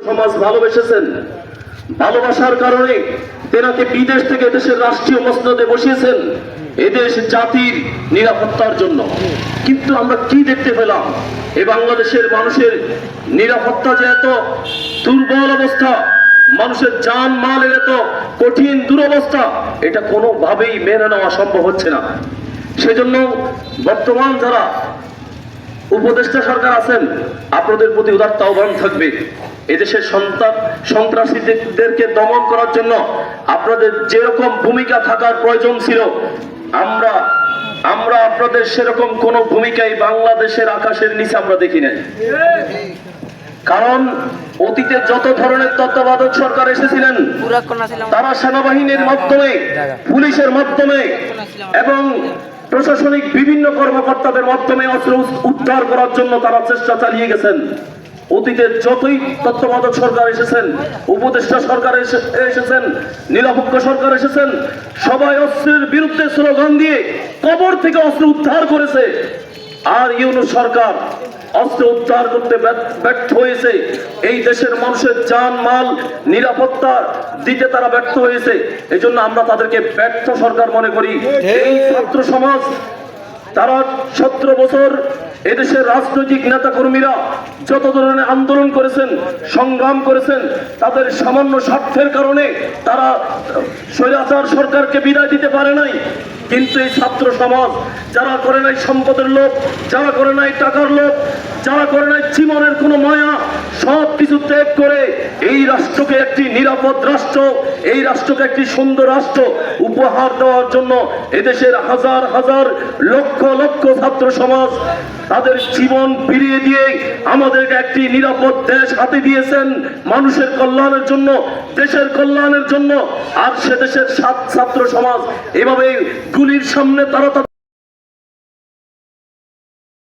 সমাজ ভালোবেসেছেন, ভালোবাসার কারণে তেনাকে বিদেশ থেকে দেশের রাষ্ট্রীয় মসনদে বসিয়েছেন এদেশ জাতির নিরাপত্তার জন্য। কিন্তু আমরা কি দেখতে পেলাম, এই বাংলাদেশের মানুষের নিরাপত্তা যে এত দুর্বল অবস্থা, মানুষের জান মালের এত কঠিন দুরবস্থা, এটা কোনোভাবেই মেনে নেওয়া সম্ভব হচ্ছে না। সেজন্য বর্তমান যারা উপদেষ্টা সরকার আছেন, আপনাদের প্রতি উদাত্ত আহ্বান থাকবে, এদেশের সন্ত্রাসীদেরকে দমন করার জন্য আপনাদের যেরকম ভূমিকা থাকার প্রয়োজন ছিল, আমরা আপনাদের সেরকম কোন ভূমিকাই বাংলাদেশের আকাশের নিচে আমরা দেখি নাই। কারণ অতীতে যত ধরনের তত্ত্বাবধায়ক সরকার এসেছিলেন, তারা সেনাবাহিনীর মাধ্যমে, পুলিশের মাধ্যমে এবং প্রশাসনিক বিভিন্ন কর্মকর্তাদের মাধ্যমে অস্ত্র উদ্ধার করার জন্য তারা চেষ্টা চালিয়ে গেছেন। অতীতে যতই তত্ত্বাবধায়ক সরকার এসেছেন, উপদেষ্টা সরকার এসেছেন, নিরপেক্ষ সরকার এসেছেন, সবাই অস্ত্রের বিরুদ্ধে স্লোগান দিয়ে কবর থেকে অস্ত্র উদ্ধার করেছে। আর ইউনূস সরকার অস্ত্র উদ্ধার করতে ব্যর্থ হয়েছে, এই দেশের মানুষের জান মাল নিরাপত্তা দিতে তারা ব্যর্থ হয়েছে। এই জন্য আমরা তাদেরকে ব্যর্থ সরকার মনে করি। এই ছাত্র সমাজ তারা 17 বছর এদেশের রাজনৈতিক নেতা কর্মীরা যত ধরনের আন্দোলন করেছেন, সংগ্রাম করেছেন, তাদের সামান্য স্বার্থের কারণে তারা স্বৈরাচার সরকারকে বিদায় দিতে পারে নাই। কিন্তু এই ছাত্র সমাজ যারা করে নাই সম্পদের লোভ, যারা করে নাই টাকার লোভ, যারা করে নাই জীবনের কোনো মায়া, সব কিছু ত্যাগ করে এই রাষ্ট্রকে একটি নিরাপদ রাষ্ট্র, এই রাষ্ট্রকে একটি সুন্দর রাষ্ট্র উপহার দেওয়ার জন্য এদেশের হাজার হাজার লক্ষ লক্ষ ছাত্র সমাজ তাদের জীবন ফিরিয়ে দিয়ে আমাদেরকে একটি নিরাপদ দেশ হাতে দিয়েছেন, মানুষের কল্যাণের জন্য, দেশের কল্যাণের জন্য। আর সে দেশের ছাত্র সমাজ এভাবে গুলির সামনে তারা